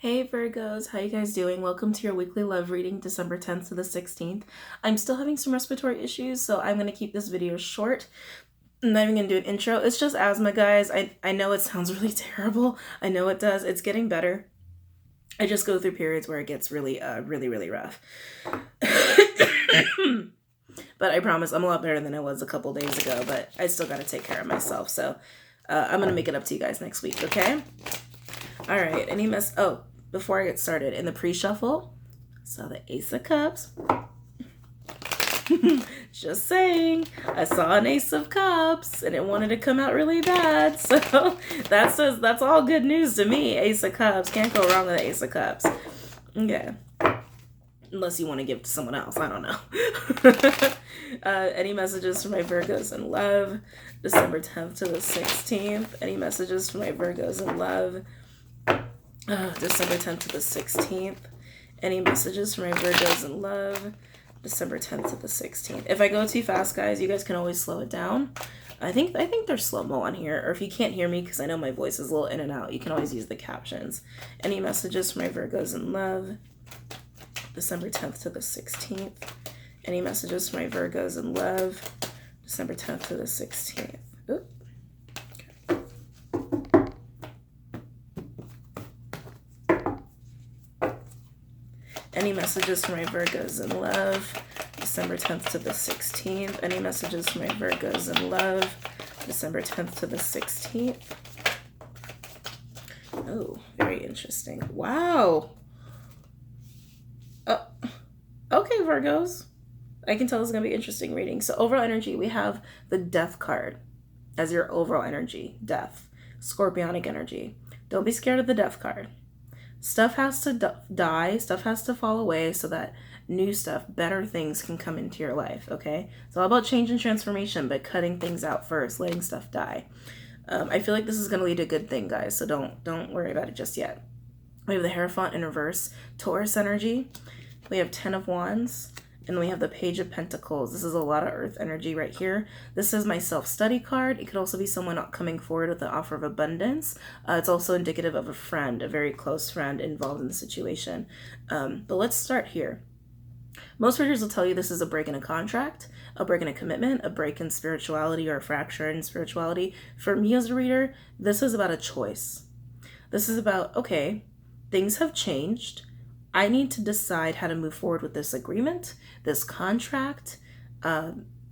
Hey Virgos, how you guys doing? Welcome to your weekly love reading, December 10th to the 16th. I'm still having some respiratory issues, so I'm going to keep this video short. I'm not even going to do an intro. It's just asthma, guys. I know it sounds really terrible. I know it does. It's getting better. I just go through periods where it gets really rough. But I promise I'm a lot better than I was a couple days ago, but I still got to take care of myself. So I'm going to make it up to you guys next week, okay? All right, before I get started, in the pre-shuffle, saw the Ace of Cups. Just saying, I saw an Ace of Cups and it wanted to come out really bad. So that's all good news to me. Ace of Cups, can't go wrong with the Ace of Cups. Okay. Unless you want to give it to someone else, I don't know. Any messages for my Virgos in love? December 10th to the 16th. Any messages for my Virgos in love? December 10th to the 16th. Any messages for my Virgos in love? December 10th to the 16th. If I go too fast, guys, you guys can always slow it down. I think there's slow-mo on here. Or if you can't hear me, because I know my voice is a little in and out, you can always use the captions. Any messages for my Virgos in love? December 10th to the 16th. Any messages for my Virgos in love? December 10th to the 16th. Oop. Any messages for my Virgos in love? December 10th to the 16th. Any messages for my Virgos in love? December 10th to the 16th. Oh, very interesting. Wow. Oh, okay, Virgos. I can tell this is going to be an interesting reading. So overall energy, we have the Death card as your overall energy. Death. Scorpionic energy. Don't be scared of the Death card. Stuff has to die, stuff has to fall away so that new stuff, better things can come into your life, okay? It's all about change and transformation, but cutting things out first, letting stuff die. I feel like this is going to lead to a good thing, guys, so don't worry about it just yet. We have the Hierophant in reverse, Taurus energy. We have 10 of Wands, and we have the Page of Pentacles. This is a lot of Earth energy right here. This is my self-study card. It could also be someone coming forward with an offer of abundance. It's also indicative of a friend, a very close friend involved in the situation. But let's start here. Most readers will tell you this is a break in a contract, a break in a commitment, a break in spirituality, or a fracture in spirituality. For me as a reader, this is about a choice. This is about, okay, things have changed. I need to decide how to move forward with this agreement, this contract,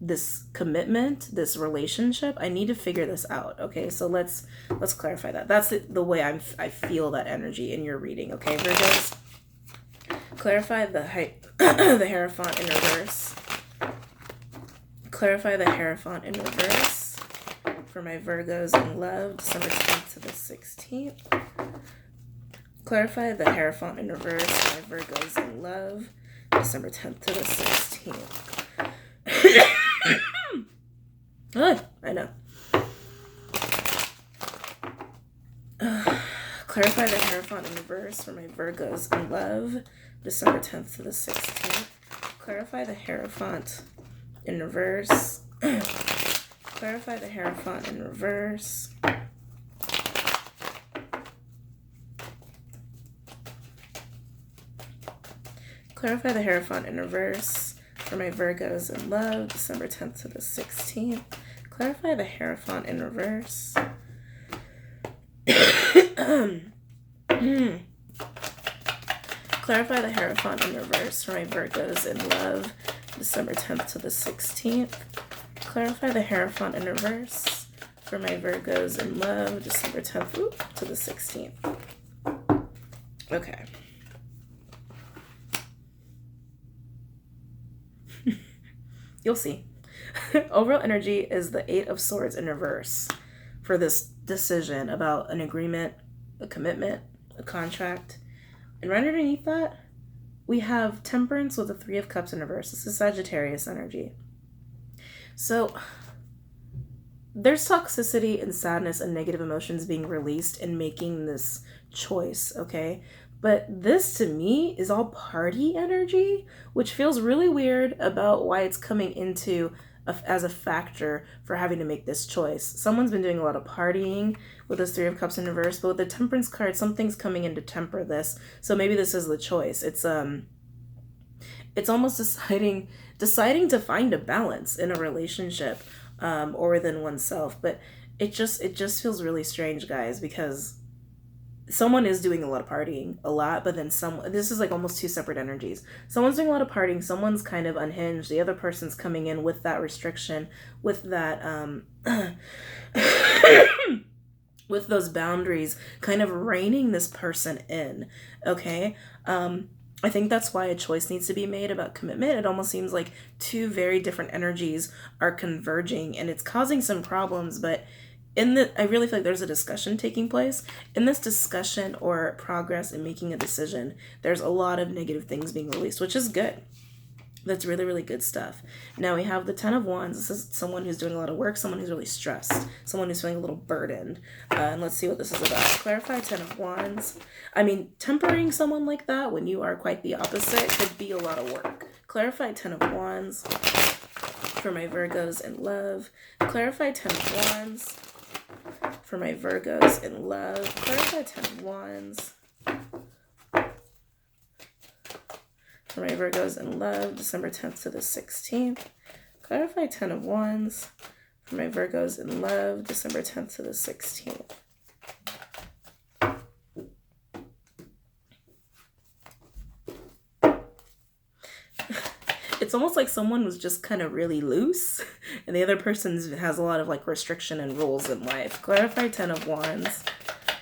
this commitment, this relationship. I need to figure this out. Okay, so let's clarify that. That's the way I feel that energy in your reading. Okay, Virgos, clarify the the Hierophant in reverse. Clarify the Hierophant in reverse for my Virgos in love, December 10th to the 16th. Clarify the Hierophant in reverse for my Virgos in love, December 10th to the 16th. I know. Clarify the Hierophant in reverse for my Virgos in love, December 10th to the 16th. Clarify the Hierophant in reverse. Clarify the Hierophant in reverse. Clarify the Hierophant in reverse for my Virgos in love, December 10th to the 16th. Clarify the Hierophant in reverse. Clarify the Hierophant in reverse for my Virgos in love, December 10th to the 16th. Clarify the Hierophant in reverse for my Virgos in love, December 10th to the 16th. Okay. You'll see. Overall energy is the 8 of Swords in reverse for this decision about an agreement, a commitment, a contract. And right underneath that, we have Temperance with the 3 of Cups in reverse. This is Sagittarius energy. So there's toxicity and sadness and negative emotions being released in making this choice, okay? But this, to me, is all party energy, which feels really weird about why it's coming into as a factor for having to make this choice. Someone's been doing a lot of partying with this Three of Cups in reverse, but with the Temperance card, something's coming in to temper this. So maybe this is the choice. It's almost deciding to find a balance in a relationship, or within oneself. But it just feels really strange, guys, because someone is doing a lot of partying, a lot, but then this is like almost two separate energies. Someone's doing a lot of partying, someone's kind of unhinged, the other person's coming in with that restriction, with that with those boundaries, kind of reining this person in. Okay. I think that's why a choice needs to be made about commitment. It almost seems like two very different energies are converging, and it's causing some problems, but I really feel like there's a discussion taking place. In this discussion or progress in making a decision, there's a lot of negative things being released, which is good. That's really, really good stuff. Now we have the Ten of Wands. This is someone who's doing a lot of work, someone who's really stressed, someone who's feeling a little burdened. And let's see what this is about. Clarify Ten of Wands. I mean, tempering someone like that when you are quite the opposite could be a lot of work. Clarify Ten of Wands for my Virgos in love. Clarify Ten of Wands for my Virgos in love. Clarify Ten of Wands for my Virgos in love, December 10th to the 16th. Clarify Ten of Wands for my Virgos in love, December 10th to the 16th. It's almost like someone was just kind of really loose and the other person has a lot of like restriction and rules in life. Clarify Ten of Wands.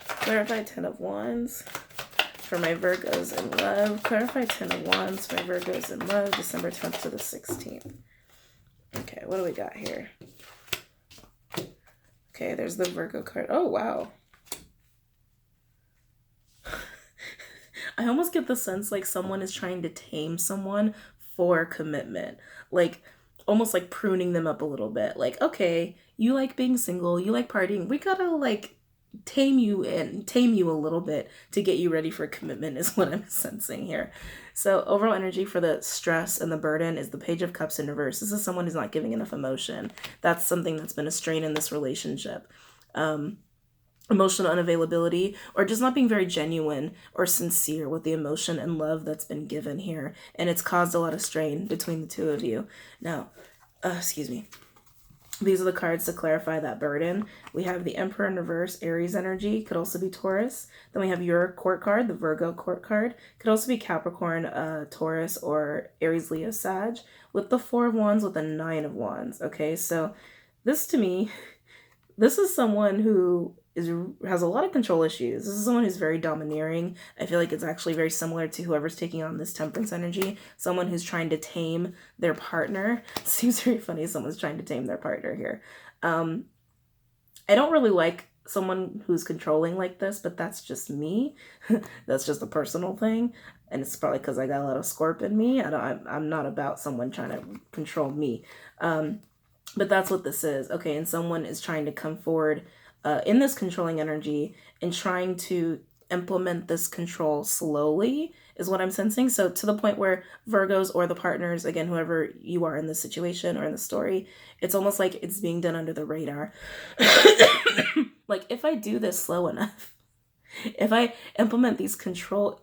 Clarify Ten of Wands for my Virgos in love. Clarify Ten of Wands for my Virgos in love, December 10th to the 16th. Okay, what do we got here? Okay, there's the Virgo card. Oh, wow. I almost get the sense like someone is trying to tame someone for commitment. Like, almost like pruning them up a little bit. Like, okay, you like being single, you like partying. We gotta like tame you a little bit to get you ready for commitment is what I'm sensing here. So overall energy for the stress and the burden is the Page of Cups in reverse. This is someone who's not giving enough emotion. That's something that's been a strain in this relationship. Emotional unavailability, or just not being very genuine or sincere with the emotion and love that's been given here. And it's caused a lot of strain between the two of you. Now, excuse me. These are the cards to clarify that burden. We have the Emperor in reverse, Aries energy, could also be Taurus. Then we have your court card, the Virgo court card. Could also be Capricorn, Taurus, or Aries, Leo, Sag. With the Four of Wands, with the Nine of Wands. Okay, so this to me, this is someone who has a lot of control issues. This is someone who's very domineering. I feel like it's actually very similar to whoever's taking on this Temperance energy. Someone who's trying to tame their partner. It seems very funny someone's trying to tame their partner here. I don't really like someone who's controlling like this, but that's just me. That's just a personal thing. And it's probably because I got a lot of Scorp in me. I'm not about someone trying to control me. But that's what this is. Okay, and someone is trying to come forward in this controlling energy and trying to implement this control slowly is what I'm sensing. So to the point where Virgos or the partners, again, whoever you are in this situation or in the story, it's almost like it's being done under the radar. Like, if I do this slow enough, if I implement these control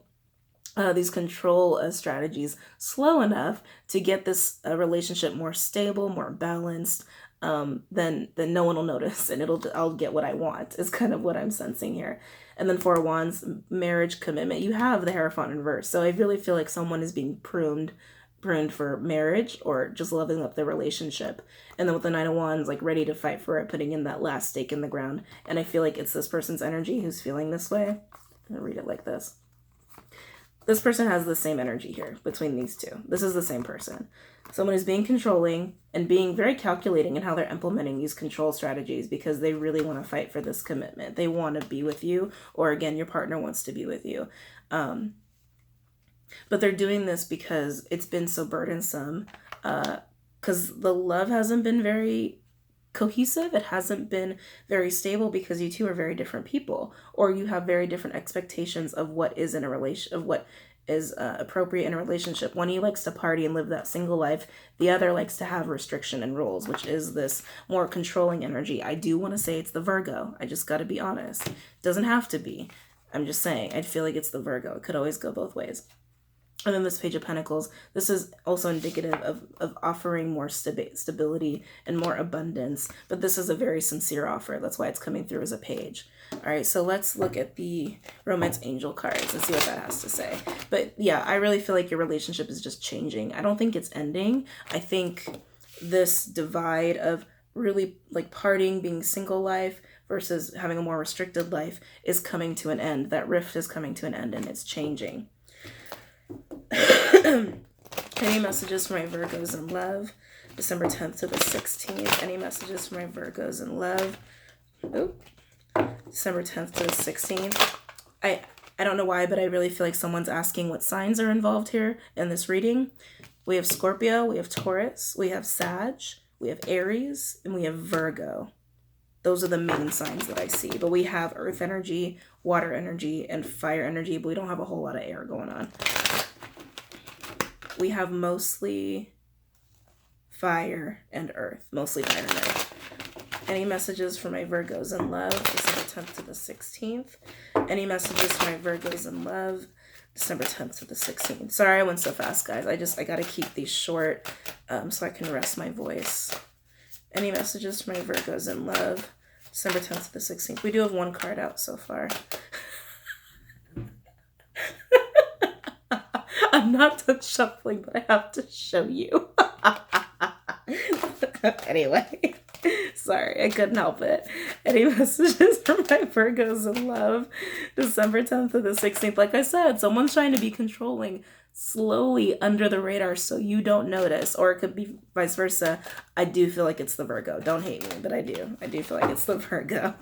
strategies slow enough to get this relationship more stable, more balanced, then no one will notice, and I'll get what I want is kind of what I'm sensing here. And then Four of Wands, marriage, commitment. You have the Hierophant in reverse. So I really feel like someone is being pruned for marriage or just leveling up their relationship. And then with the Nine of Wands, like ready to fight for it, putting in that last stake in the ground. And I feel like it's this person's energy who's feeling this way. I'm gonna read it like this. This person has the same energy here between these two. This is the same person. Someone who's being controlling and being very calculating in how they're implementing these control strategies because they really want to fight for this commitment. They want to be with you, or again, your partner wants to be with you. But they're doing this because it's been so burdensome, because the love hasn't been very cohesive. It hasn't been very stable because you two are very different people, or you have very different expectations of what is in a relation, of what is appropriate in a relationship. One of you likes to party and live that single life. The other likes to have restriction and rules, which is this more controlling energy. I do want to say it's the Virgo. I just got to be honest. It doesn't have to be. I'm just saying. I feel like it's the Virgo. It could always go both ways. And then this Page of Pentacles, this is also indicative of offering more stability and more abundance. But this is a very sincere offer. That's why it's coming through as a page. All right, so let's look at the Romance Angel cards and see what that has to say. But yeah, I really feel like your relationship is just changing. I don't think it's ending. I think this divide of really like partying, being single life versus having a more restricted life is coming to an end. That rift is coming to an end and it's changing. Any messages for my Virgos in love? December 10th to the 16th. Any messages for my Virgos in love? December 10th to the 16th. I don't know why, but I really feel like someone's asking what signs are involved here in this reading. We have Scorpio, we have Taurus, we have Sag, we have Aries, and we have Virgo. Those are the main signs that I see. But we have earth energy, water energy, and fire energy, but we don't have a whole lot of air going on. We have mostly fire and earth. Mostly fire and earth. Any messages for my Virgos in love? December 10th to the 16th. Any messages for my Virgos in love? December 10th to the 16th. Sorry I went so fast, guys. I got to keep these short so I can rest my voice. Any messages for my Virgos in love? December 10th to the 16th. We do have one card out so far. I'm not done shuffling, but I have to show you. Anyway, sorry, I couldn't help it. Any messages for my Virgos in love? December 10th to the 16th. Like I said, someone's trying to be controlling slowly under the radar so you don't notice, or it could be vice versa. I do feel like it's the Virgo. Don't hate me, but I do feel like it's the Virgo.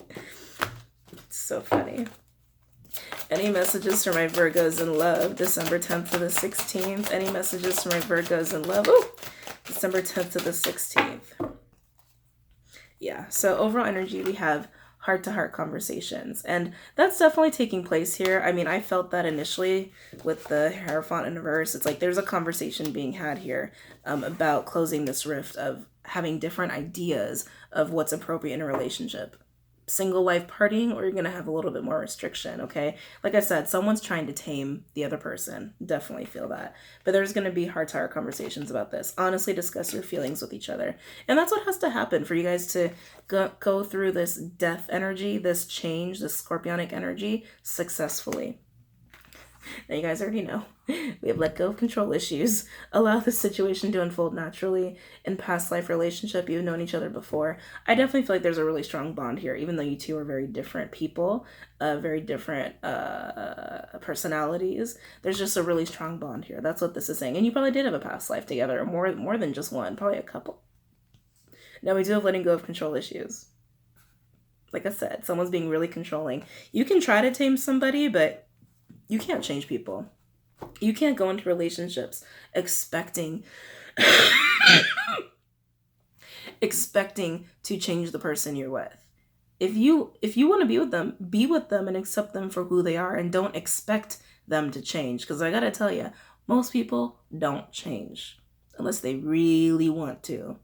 It's so funny. Any messages for my Virgos in love? December 10th to the 16th. Any messages for my Virgos in love? Ooh, December 10th to the 16th. Yeah, so overall energy, we have heart-to-heart conversations, and that's definitely taking place here. I mean, I felt that initially with the Hierophant in reverse. It's like there's a conversation being had here about closing this rift of having different ideas of what's appropriate in a relationship. Single life partying, or you're going to have a little bit more restriction, okay? Like I said, someone's trying to tame the other person. Definitely feel that. But there's going to be heart-to-heart conversations about this. Honestly, discuss your feelings with each other. And that's what has to happen for you guys to go through this death energy, this change, this scorpionic energy successfully. Now you guys already know. We have let go of control issues. Allow the situation to unfold naturally. In past life relationship, you've known each other before. I definitely feel like there's a really strong bond here, even though you two are very different people, very different personalities. There's just a really strong bond here. That's what this is saying. And you probably did have a past life together, more than just one, probably a couple. Now we do have letting go of control issues. Like I said, someone's being really controlling. You can try to tame somebody, but you can't change people. You can't go into relationships expecting to change the person you're with. If you want to be with them and accept them for who they are, and don't expect them to change. Because I gotta tell you, most people don't change unless they really want to.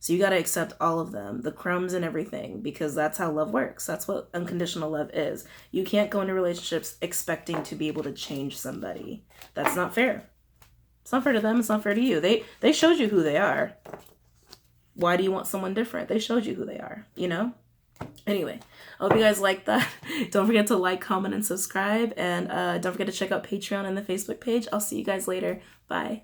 So you got to accept all of them, the crumbs and everything, because that's how love works. That's what unconditional love is. You can't go into relationships expecting to be able to change somebody. That's not fair. It's not fair to them. It's not fair to you. They showed you who they are. Why do you want someone different? They showed you who they are, you know? Anyway, I hope you guys like that. Don't forget to like, comment, and subscribe. And don't forget to check out Patreon and the Facebook page. I'll see you guys later. Bye.